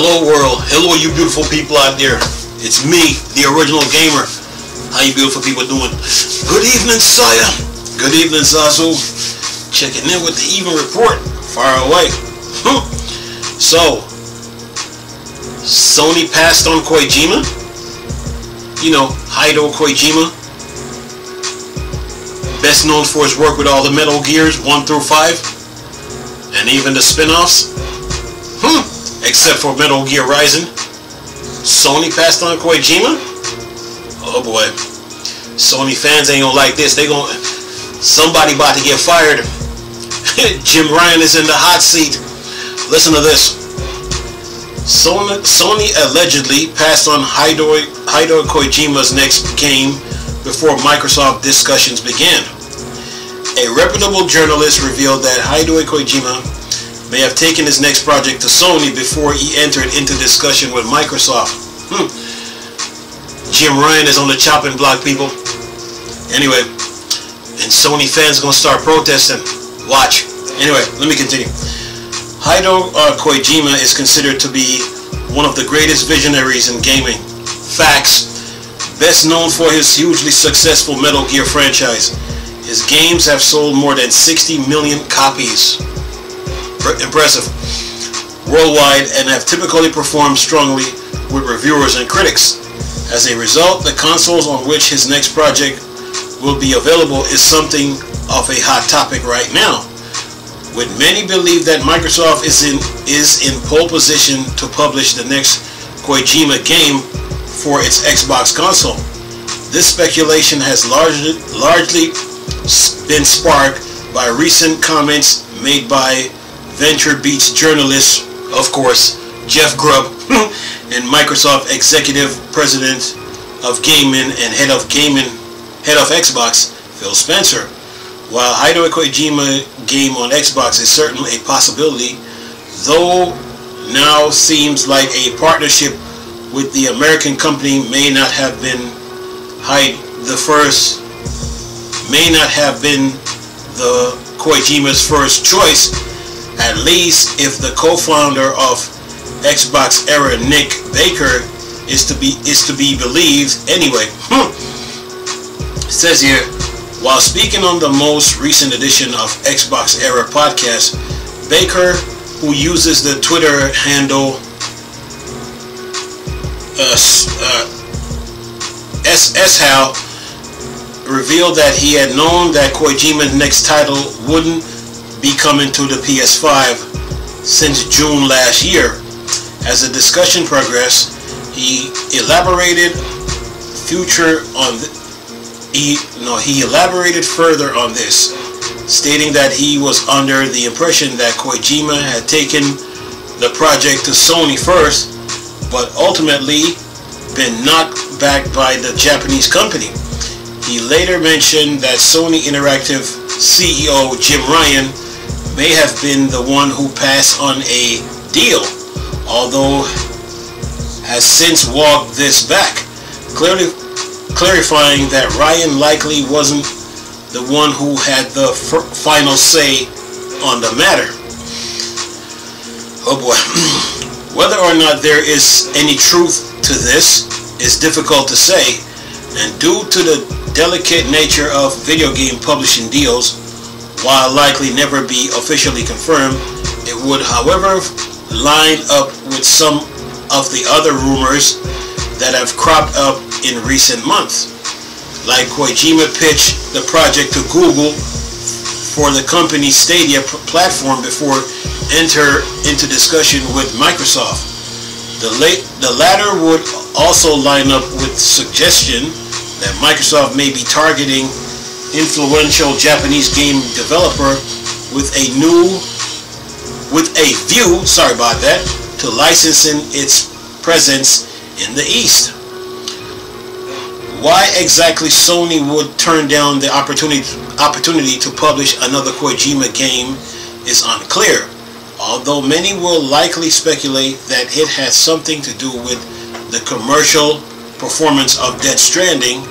Hello world, hello you beautiful people out there. It's me, the original gamer. How you beautiful people doing? Good evening, Saya. Good evening, Zazu. Checking in with the even report. Far away. So, Sony passed on Kojima. You know, Hideo Kojima. Best known for his work with all the Metal Gears 1 through 5. And even the spin-offs. Except for Metal Gear Rising. Sony passed on Kojima? Oh boy. Sony fans ain't gonna like this. Somebody about to get fired. Jim Ryan is in the hot seat. Listen to this. Sony allegedly passed on Hideo Kojima's next game before Microsoft discussions began. A reputable journalist revealed that Hideo Kojima may have taken his next project to Sony before he entered into discussion with Microsoft. Jim Ryan is on the chopping block, people. Anyway, and Sony fans are gonna start protesting. Watch. Anyway, let me continue. Hideo Kojima is considered to be one of the greatest visionaries in gaming. Facts. Best known for his hugely successful Metal Gear franchise. His games have sold more than 60 million copies. Impressive. Worldwide, and have typically performed strongly with reviewers and critics. As a result, the consoles on which his next project will be available is something of a hot topic right now, with many believe that Microsoft is in pole position to publish the next Kojima game for its Xbox console. This speculation has largely been sparked by recent comments made by Venture Beats journalist, of course, Jeff Grubb, and Microsoft executive president of gaming and head of Xbox, Phil Spencer. While Hideo Kojima game on Xbox is certainly a possibility, though now seems like a partnership with the American company may not have been the Kojima's first choice. At least if the co-founder of Xbox era, Nick Baker, is to be believed. Anyway, it says here, while speaking on the most recent edition of Xbox Era podcast, Baker, who uses the Twitter handle SSHal, revealed that he had known that Kojima's next title wouldn't be coming to the PS5 since June last year. As the discussion progressed, he elaborated further on this, stating that he was under the impression that Kojima had taken the project to Sony first, but ultimately been knocked back by the Japanese company. He later mentioned that Sony Interactive CEO Jim Ryan may have been the one who passed on a deal, although has since walked this back, clarifying that Ryan likely wasn't the one who had the final say on the matter. Oh boy. Whether or not there is any truth to this is difficult to say, and due to the delicate nature of video game publishing deals, while likely never be officially confirmed, it would, however, line up with some of the other rumors that have cropped up in recent months. Like Kojima pitched the project to Google for the company's Stadia platform before enter into discussion with Microsoft. The latter would also line up with suggestion that Microsoft may be targeting influential Japanese game developer with a view to licensing its presence in the East. Why exactly Sony would turn down the opportunity to publish another Kojima game is unclear, although many will likely speculate that it has something to do with the commercial performance of Death Stranding.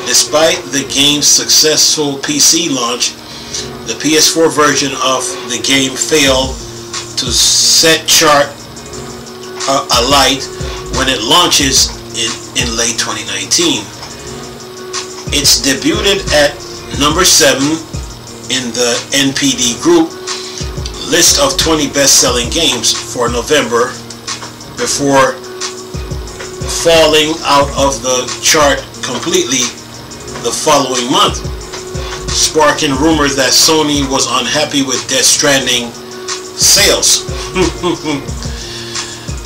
Despite the game's successful PC launch, the PS4 version of the game failed to set chart a light when it launches in late 2019. It's debuted at number 7 in the NPD Group list of 20 best-selling games for November, before falling out of the chart completely the following month, sparking rumors that Sony was unhappy with Death Stranding sales.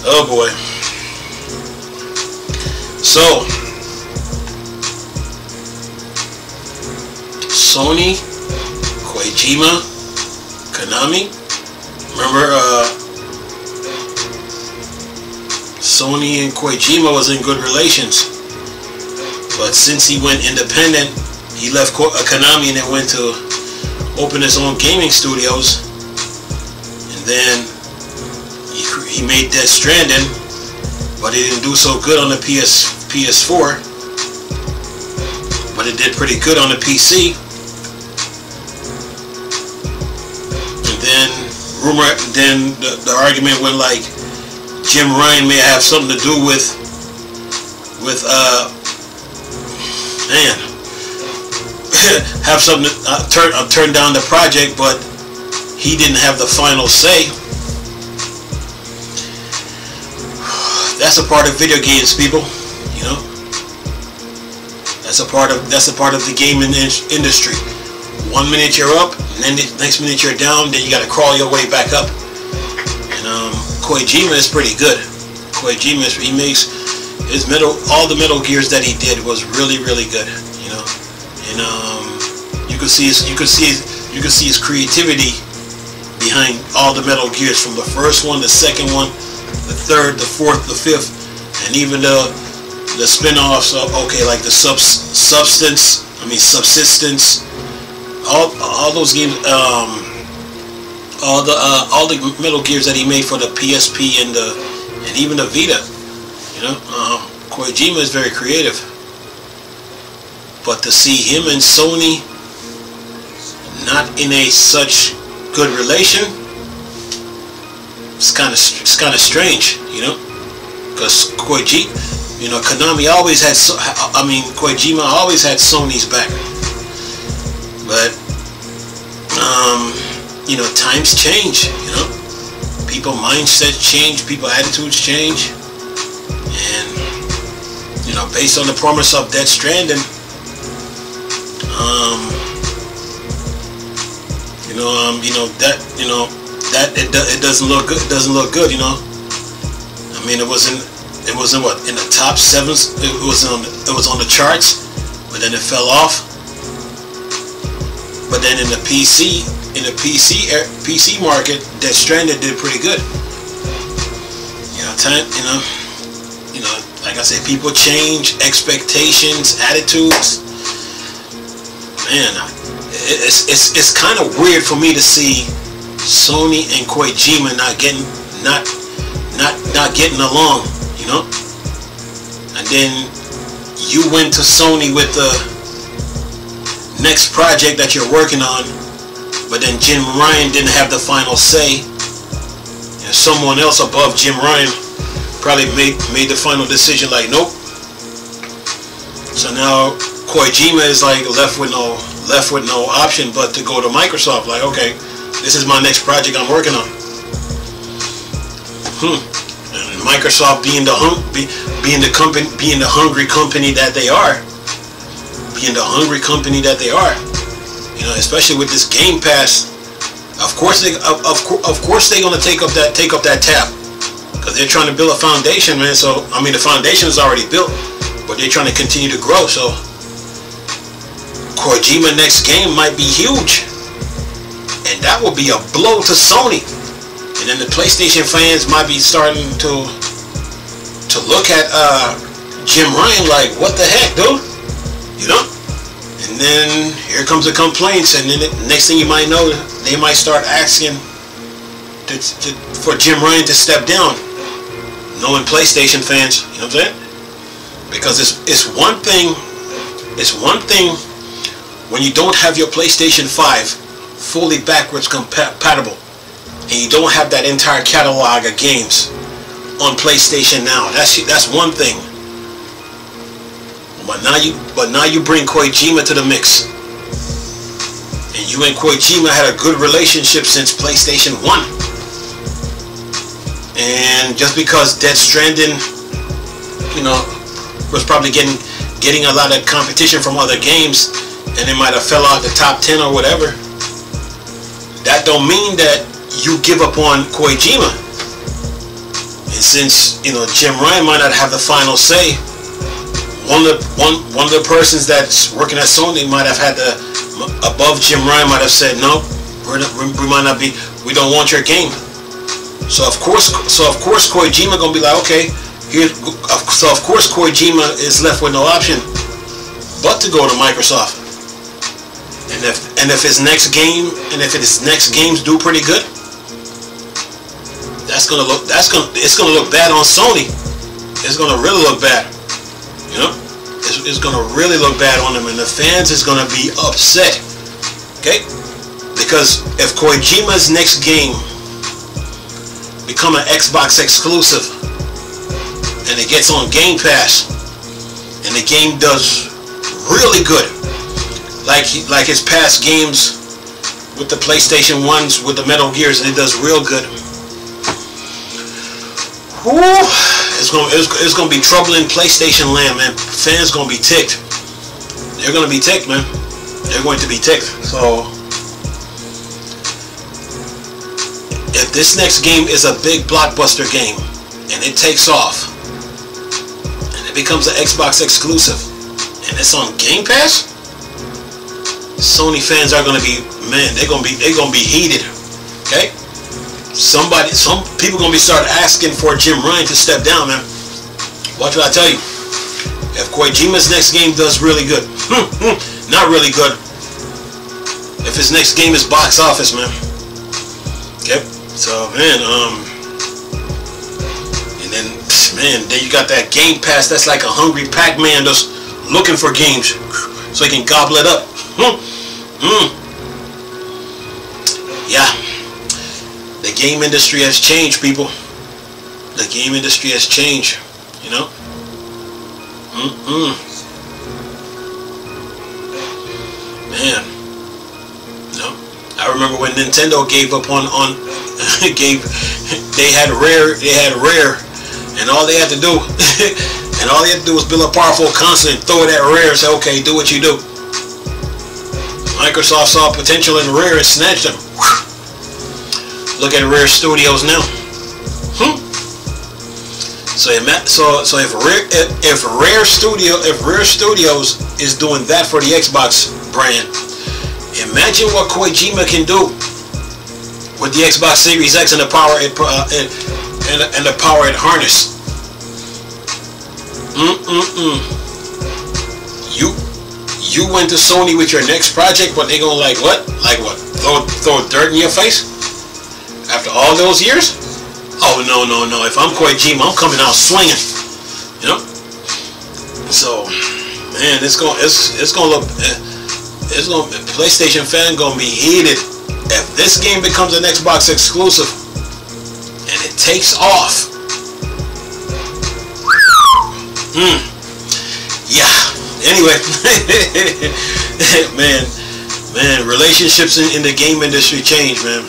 Oh boy. So Sony, Kojima, Konami. Remember, Sony and Kojima was in good relations, but since he went independent, he left Konami and then went to open his own gaming studios, and then he made Death Stranding, but it didn't do so good on the PS4, but it did pretty good on the PC. Then the argument went like Jim Ryan may have something to do with have something to turn down the project, but he didn't have the final say. That's a part of video games, people. You know, that's a part of the gaming industry. 1 minute you're up, and then the next minute you're down, then you got to crawl your way back up. And Kojima is pretty good. Kojima, he makes his all the Metal Gears that he did was really, really good. You know, and you could see his creativity behind all the Metal Gears, from the first one, the second one, the third, the fourth, the fifth, and even the spin-offs of, okay, like the Subsistence. All those games, all the Metal Gears that he made for the PSP and even the Vita. You know, Kojima is very creative, but to see him and Sony not in a such good relation, it's kind of strange, you know, because Konami always had, Kojima always had Sony's back. But you know, times change. You know, people mindsets change, people attitudes change, and you know, based on the promise of Death Stranding, it doesn't look good. It doesn't look good. You know, I mean, it wasn't what, in the top 7. It was on the charts, but then it fell off. But then in the PC market, Death Stranding did pretty good. You know, like I said, people change, expectations, attitudes. Man, it's kind of weird for me to see Sony and Kojima not getting along. You know, and then you went to Sony with the next project that you're working on, but then Jim Ryan didn't have the final say, and someone else above Jim Ryan probably made the final decision, like, nope. So now Kojima is like left with no option but to go to Microsoft, like, okay, this is my next project I'm working on. And Microsoft being the hungry company that they are, you know, especially with this Game Pass, of course they're gonna take up that tab, because they're trying to build a foundation, man. So I mean, the foundation is already built, but they're trying to continue to grow. So Kojima next game might be huge, and that will be a blow to Sony. And then the PlayStation fans might be starting to look at Jim Ryan like, what the heck, dude? You know? And then here comes the complaints, and then the next thing you might know, they might start asking for Jim Ryan to step down. Knowing PlayStation fans, you know what I'm saying? Because it's one thing when you don't have your PlayStation 5 fully backwards compatible, and you don't have that entire catalog of games on PlayStation now. That's one thing. But now you bring Kojima to the mix. And you and Kojima had a good relationship since PlayStation 1. And just because Death Stranding, you know, was probably getting a lot of competition from other games, and it might have fell out the top 10 or whatever, that don't mean that you give up on Kojima. And since, you know, Jim Ryan might not have the final say, one of the persons that's working at Sony might have had the above Jim Ryan might have said, no, we might not be, we don't want your game. So of course Kojima gonna be like, okay, so of course Kojima is left with no option but to go to Microsoft. And if his next games do pretty good, it's gonna look bad on Sony. It's gonna really look bad. You know, it's gonna really look bad on them, and the fans is gonna be upset. Okay, because if Kojima's next game become an Xbox exclusive and it gets on Game Pass and the game does really good, like his past games with the PlayStation 1s with the Metal Gears, and it does real good, whew, it's gonna be trouble in PlayStation land, man. Fans gonna be ticked. They're gonna be ticked, man. They're going to be ticked. So if this next game is a big blockbuster game and it takes off and it becomes an Xbox exclusive and it's on Game Pass, Sony fans are gonna be, man, they're gonna be heated. Okay? Some people gonna be start asking for Jim Ryan to step down, man. Watch what I tell you. If Kojima's next game does really good, not really good, if his next game is box office, man. Okay, so man, and then you got that Game Pass that's like a hungry Pac-Man just looking for games so he can gobble it up. Yeah. The game industry has changed, people. The game industry has changed, you know. Man, no. I remember when Nintendo gave up on they had Rare, and all they had to do was build a powerful console and throw it at Rare and say, okay, do what you do. Microsoft saw potential in Rare and snatched them. Look at Rare Studios now. So if Rare Studios is doing that for the Xbox brand, imagine what Kojima can do with the Xbox Series X and the power it harness. You went to Sony with your next project, but they gonna like what? Throw dirt in your face? After all those years? Oh no. If I'm Kojima, I'm coming out swinging. You know? So, man, PlayStation fan gonna be heated if this game becomes an Xbox exclusive and it takes off. Yeah. Anyway, man, relationships in the game industry change, man.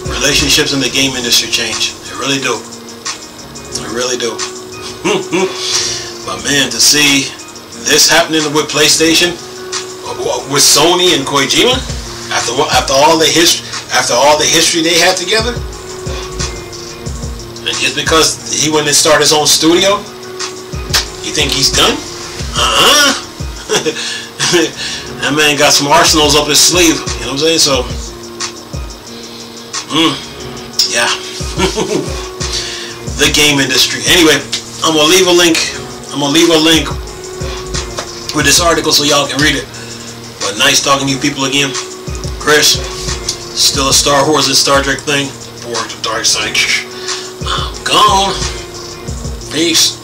Relationships in the game industry change. They really do. They really do. But man, to see this happening with PlayStation, with Sony and Kojima, after all the history they had together, and just because he went and started his own studio, you think he's done? That man got some arsenals up his sleeve. You know what I'm saying? So. Yeah. The game industry. Anyway, I'm gonna leave a link with this article so y'all can read it. But nice talking to you people again. Chris, still a Star Wars and Star Trek thing. Forward to dark side. I'm gone. Peace.